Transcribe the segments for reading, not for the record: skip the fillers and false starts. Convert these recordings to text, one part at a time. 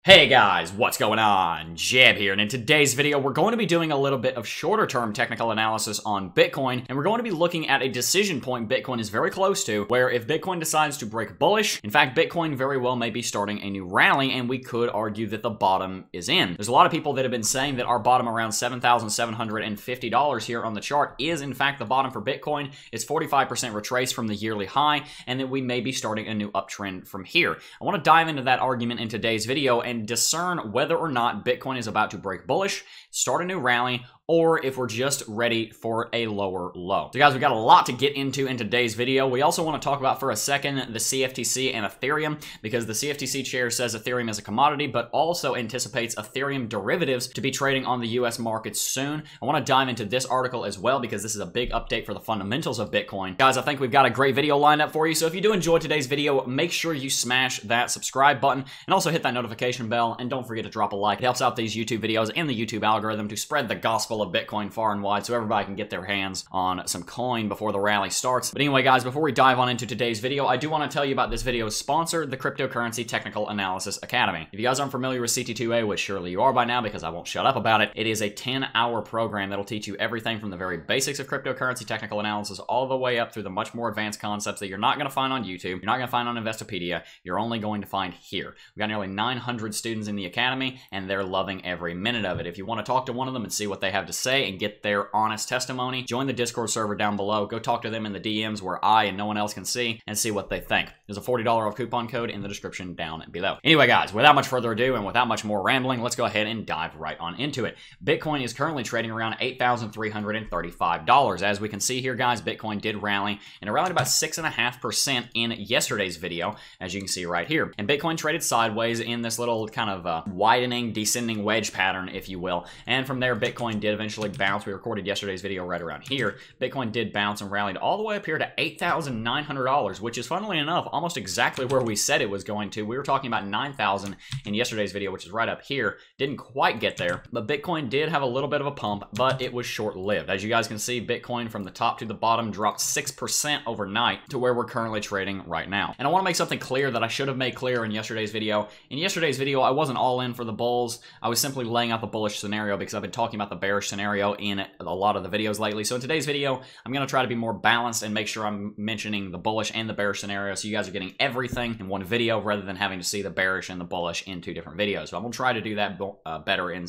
Hey guys, what's going on? Jeb here, and in today's video, we're going to be doing a little bit of shorter-term technical analysis on Bitcoin, and we're going to be looking at a decision point Bitcoin is very close to, where if Bitcoin decides to break bullish, in fact, Bitcoin very well may be starting a new rally, and we could argue that the bottom is in. There's a lot of people that have been saying that our bottom around $7,750 here on the chart is, in fact, the bottom for Bitcoin. It's 45% retrace from the yearly high, and that we may be starting a new uptrend from here. I want to dive into that argument in today's video and discern whether or not Bitcoin is about to break bullish, start a new rally, or if we're just ready for a lower low. So guys, we've got a lot to get into in today's video. We also want to talk about for a second the CFTC and Ethereum, because the CFTC chair says Ethereum is a commodity, but also anticipates Ethereum derivatives to be trading on the US markets soon. I want to dive into this article as well, because this is a big update for the fundamentals of Bitcoin. Guys, I think we've got a great video lined up for you, so if you do enjoy today's video, make sure you smash that subscribe button, and also hit that notification bell, and don't forget to drop a like. It helps out these YouTube videos and the YouTube algorithm to spread the gospel of Bitcoin far and wide so everybody can get their hands on some coin before the rally starts. But anyway, guys, before we dive on into today's video, I do want to tell you about this video's sponsor, the Cryptocurrency Technical Analysis Academy. If you guys aren't familiar with CT2A, which surely you are by now because I won't shut up about it, it is a 10-hour program that'll teach you everything from the very basics of cryptocurrency technical analysis all the way up through the much more advanced concepts that you're not going to find on YouTube, you're not going to find on Investopedia, you're only going to find here. We've got nearly 900 students in the academy, and they're loving every minute of it. If you want to talk to one of them and see what they have to say and get their honest testimony, join the Discord server down below. Go talk to them in the DMs where I and no one else can see, and see what they think. There's a $40 off coupon code in the description down below. Anyway, guys, without much further ado and without much more rambling, let's go ahead and dive right on into it. Bitcoin is currently trading around $8,335. As we can see here, guys, Bitcoin did rally, and it rallied about 6.5% in yesterday's video, as you can see right here. And Bitcoin traded sideways in this little kind of widening, descending wedge pattern, if you will. And from there, Bitcoin did eventually bounce. We recorded yesterday's video right around here. Bitcoin did bounce and rallied all the way up here to $8,900, which is, funnily enough, almost exactly where we said it was going to. We were talking about $9,000 in yesterday's video, which is right up here. Didn't quite get there, but Bitcoin did have a little bit of a pump, but it was short-lived. As you guys can see, Bitcoin from the top to the bottom dropped 6% overnight to where we're currently trading right now. And I want to make something clear that I should have made clear in yesterday's video. In yesterday's video, I wasn't all in for the bulls. I was simply laying out the bullish scenario because I've been talking about the bearish scenario in a lot of the videos lately. So in today's video, I'm going to try to be more balanced and make sure I'm mentioning the bullish and the bearish scenario, so you guys are getting everything in one video rather than having to see the bearish and the bullish in two different videos. So I'm going to try to do that better in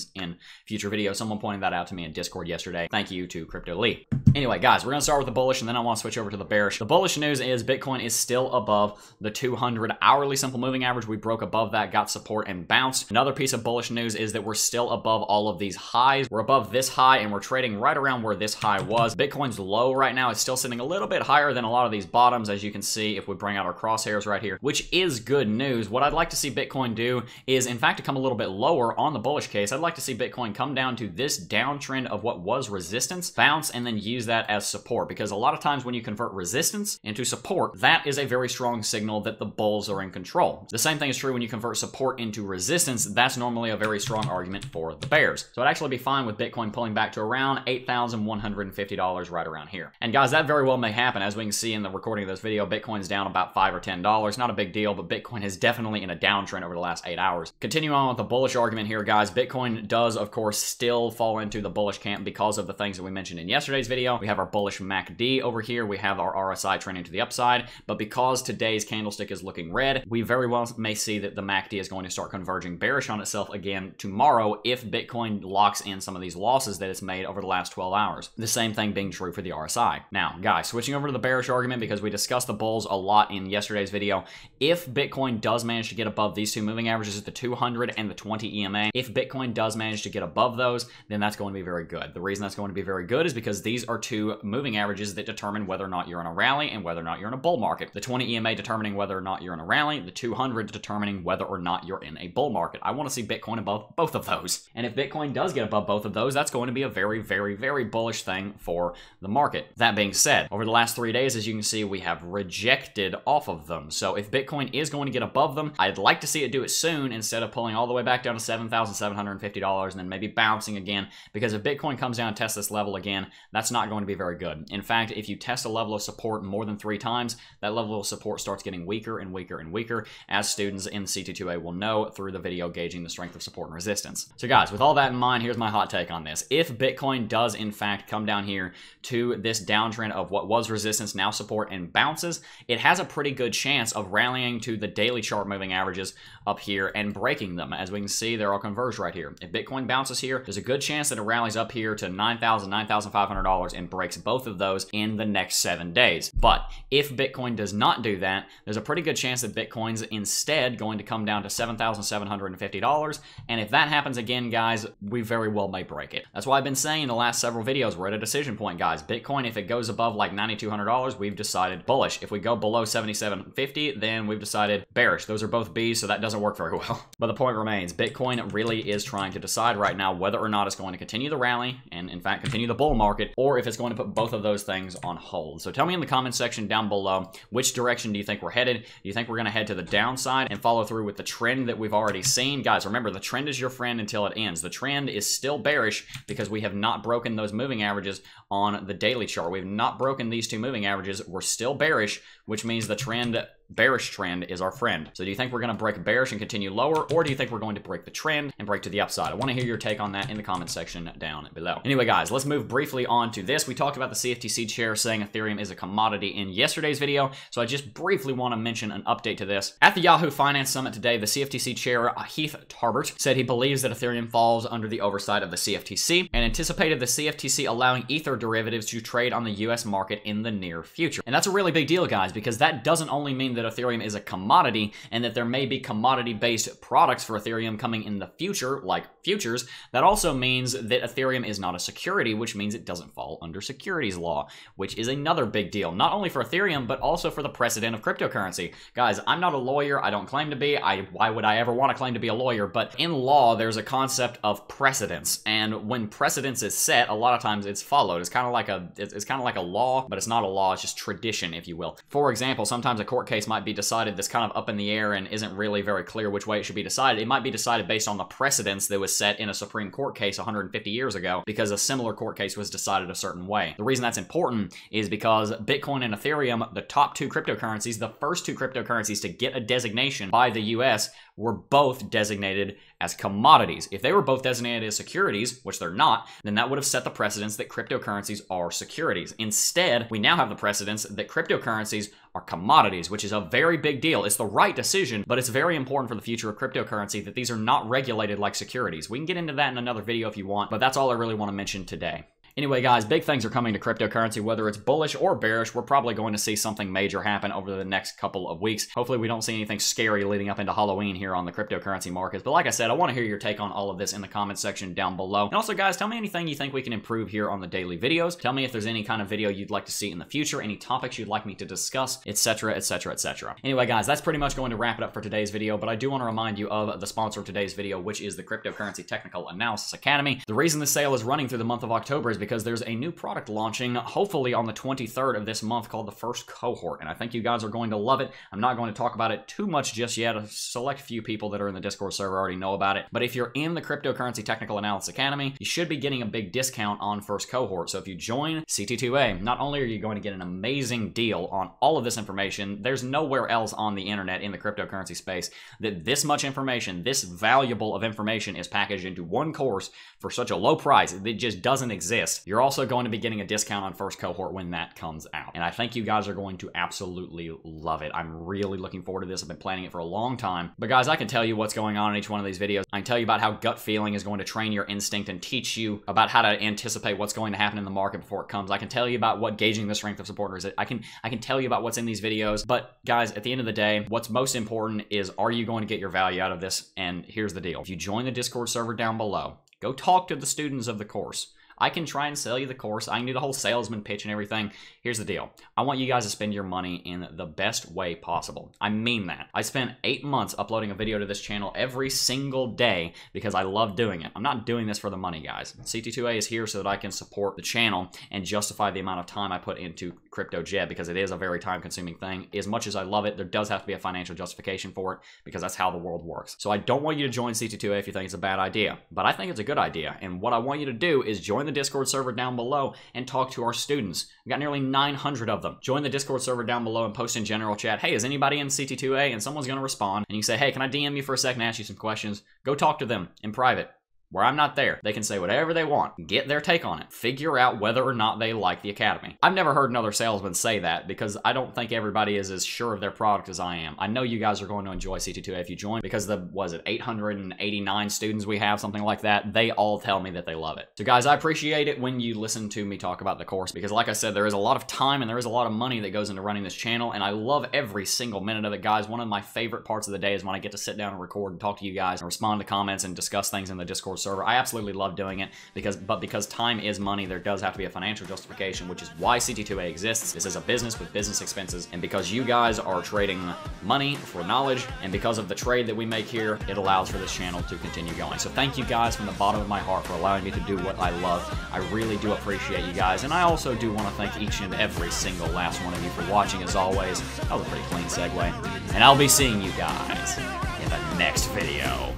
future videos. Someone pointed that out to me in Discord yesterday. Thank you to Crypto Lee. Anyway, guys, we're going to start with the bullish, and then I want to switch over to the bearish. The bullish news is Bitcoin is still above the 200 hourly simple moving average. We broke above that, got support, and bounced. Another piece of bullish news is that we're still above all of these highs. We're above this high, and we're trading right around where this high was. Bitcoin's low right now is still sitting a little bit higher than a lot of these bottoms, as you can see if we bring out our crosshairs right here, which is good news. What I'd like to see Bitcoin do is, in fact, to come a little bit lower on the bullish case. I'd like to see Bitcoin come down to this downtrend of what was resistance, bounce, and then use that as support, because a lot of times when you convert resistance into support, that is a very strong signal that the bulls are in control. The same thing is true when you convert support into resistance. That's normally a very strong argument for the bears. So I'd actually be fine with Bitcoin pulling back to around $8,150 right around here. And guys, that very well may happen. As we can see in the recording of this video, Bitcoin's down about $5 or $10. Not a big deal, but Bitcoin is definitely in a downtrend over the last 8 hours. Continuing on with the bullish argument here, guys, Bitcoin does, of course, still fall into the bullish camp because of the things that we mentioned in yesterday's video. We have our bullish MACD over here. We have our RSI trending to the upside, but because today's candlestick is looking red, we very well may see that the MACD is going to start converging bearish on itself again tomorrow if Bitcoin locks in some of these losses that it's made over the last 12 hours. The same thing being true for the RSI. Now, guys, switching over to the bearish argument, because we discussed the bulls a lot in yesterday's video. If Bitcoin does manage to get above these two moving averages, the 200 and the 20 EMA, if Bitcoin does manage to get above those, then that's going to be very good. The reason that's going to be very good is because these are two moving averages that determine whether or not you're in a rally and whether or not you're in a bull market. The 20 EMA determining whether or not you're in a rally, the 200 determining whether or not you're in a bull market. I want to see Bitcoin above both of those. And if Bitcoin does get above both of those, that's that's going to be a very, very, very bullish thing for the market. That being said, over the last 3 days, as you can see, we have rejected off of them. So if Bitcoin is going to get above them, I'd like to see it do it soon instead of pulling all the way back down to $7,750 and then maybe bouncing again, because if Bitcoin comes down and tests this level again, that's not going to be very good. In fact, if you test a level of support more than 3 times, that level of support starts getting weaker and weaker and weaker, as students in CT2A will know through the video gauging the strength of support and resistance. So guys, with all that in mind, here's my hot take on this. If Bitcoin does in fact come down here to this downtrend of what was resistance, now support, and bounces, it has a pretty good chance of rallying to the daily chart moving averages up here and breaking them. As we can see, they're all converged right here. If Bitcoin bounces here, there's a good chance that it rallies up here to $9,000, $9,500 and breaks both of those in the next 7 days. But if Bitcoin does not do that, there's a pretty good chance that Bitcoin's instead going to come down to $7,750. And if that happens again, guys, we very well may break it. That's why I've been saying in the last several videos, we're at a decision point, guys. Bitcoin, if it goes above like $9,200, we've decided bullish. If we go below $7,750, then we've decided bearish. Those are both B's, so that doesn't work very well. But the point remains, Bitcoin really is trying to decide right now whether or not it's going to continue the rally and in fact continue the bull market, or if it's going to put both of those things on hold. So tell me in the comment section down below, which direction do you think we're headed? Do you think we're going to head to the downside and follow through with the trend that we've already seen? Guys, remember, the trend is your friend until it ends. The trend is still bearish because we have not broken those moving averages on the daily chart. We've not broken these 2 moving averages. We're still bearish, which means the trend, bearish trend, is our friend. So do you think we're going to break bearish and continue lower, or do you think we're going to break the trend and break to the upside? I want to hear your take on that in the comment section down below. Anyway, guys, let's move briefly on to this. We talked about the CFTC chair saying Ethereum is a commodity in yesterday's video, so I just briefly want to mention an update to this. At the Yahoo Finance Summit today, the CFTC chair, Heath Tarbert, said he believes that Ethereum falls under the oversight of the CFTC and anticipated the CFTC allowing Ether derivatives to trade on the US market in the near future. And that's a really big deal, guys, because that doesn't only mean that Ethereum is a commodity and that there may be commodity-based products for Ethereum coming in the future, like futures. That also means that Ethereum is not a security, which means it doesn't fall under securities law, which is another big deal, not only for Ethereum, but also for the precedent of cryptocurrency. Guys, I'm not a lawyer. I don't claim to be. Why would I ever want to claim to be a lawyer? But in law, there's a concept of precedence, and when precedence is set, a lot of times it's followed. It's kind of like a law, but it's not a law. It's just tradition, if you will. For example, sometimes a court case might be decided that's kind of up in the air and isn't really very clear which way it should be decided. It might be decided based on the precedence that was set in a Supreme Court case 150 years ago because a similar court case was decided a certain way. The reason that's important is because Bitcoin and Ethereum, the top 2 cryptocurrencies, the first 2 cryptocurrencies to get a designation by the US, were both designated as commodities. If they were both designated as securities, which they're not, then that would have set the precedence that cryptocurrencies are securities. Instead, we now have the precedence that cryptocurrencies are commodities, which is a very big deal. It's the right decision, but it's very important for the future of cryptocurrency that these are not regulated like securities. We can get into that in another video if you want, but that's all I really want to mention today. Anyway, guys, big things are coming to cryptocurrency, whether it's bullish or bearish. We're probably going to see something major happen over the next couple of weeks. Hopefully, we don't see anything scary leading up into Halloween here on the cryptocurrency markets. But like I said, I want to hear your take on all of this in the comment section down below. And also, guys, tell me anything you think we can improve here on the daily videos. Tell me if there's any kind of video you'd like to see in the future, any topics you'd like me to discuss, etc., etc., etc. Anyway, guys, that's pretty much going to wrap it up for today's video, but I do want to remind you of the sponsor of today's video, which is the Cryptocurrency Technical Analysis Academy. The reason the sale is running through the month of October is because there's a new product launching hopefully on the 23rd of this month called the First Cohort, and I think you guys are going to love it. I'm not going to talk about it too much just yet. A select few people that are in the Discord server already know about it, but if you're in the Cryptocurrency Technical Analysis Academy, you should be getting a big discount on First Cohort. So if you join CT2A, not only are you going to get an amazing deal on all of this information, there's nowhere else on the internet in the cryptocurrency space that this much information, this valuable of information, is packaged into one course for such a low price. It just doesn't exist. You're also going to be getting a discount on First Cohort when that comes out, and I think you guys are going to absolutely love it. I'm really looking forward to this. I've been planning it for a long time, but guys, I can tell you what's going on in each one of these videos. I can tell you about how gut feeling is going to train your instinct and teach you about how to anticipate what's going to happen in the market before it comes. I can tell you about what gauging the strength of support is. I can tell you about what's in these videos, but guys, at the end of the day, what's most important is, are you going to get your value out of this? And here's the deal. If you join the Discord server down below, go talk to the students of the course. I can try and sell you the course. I can do the whole salesman pitch and everything. Here's the deal. I want you guys to spend your money in the best way possible. I mean that. I spent 8 months uploading a video to this channel every single day because I love doing it. I'm not doing this for the money, guys. CT2A is here so that I can support the channel and justify the amount of time I put into crypto Jeb, because it is a very time-consuming thing. As much as I love it, there does have to be a financial justification for it, because that's how the world works. So I don't want you to join CT2A if you think it's a bad idea, but I think it's a good idea. And what I want you to do is join the Discord server down below and talk to our students. We've got nearly 900 of them. Join the Discord server down below and post in general chat, hey, is anybody in CT2A? And someone's going to respond. And you say, hey, can I DM you for a second and ask you some questions? Go talk to them in private, where I'm not there. They can say whatever they want, get their take on it, figure out whether or not they like the academy. I've never heard another salesman say that, because I don't think everybody is as sure of their product as I am. I know you guys are going to enjoy CT2A if you join, because the, was it 889 students we have, something like that, they all tell me that they love it. So guys, I appreciate it when you listen to me talk about the course, because like I said, there is a lot of time and there is a lot of money that goes into running this channel, and I love every single minute of it, guys. One of my favorite parts of the day is when I get to sit down and record and talk to you guys and respond to comments and discuss things in the Discord server. I absolutely love doing it, because time is money, there does have to be a financial justification, which is why CT2A exists. This is a business with business expenses, and because you guys are trading money for knowledge, and because of the trade that we make here, it allows for this channel to continue going. So thank you guys from the bottom of my heart for allowing me to do what I love. I really do appreciate you guys, and I also do want to thank each and every single last one of you for watching, as always. That was a pretty clean segue, and I'll be seeing you guys in the next video.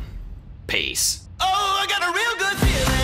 Peace. Oh, I got a real good feeling.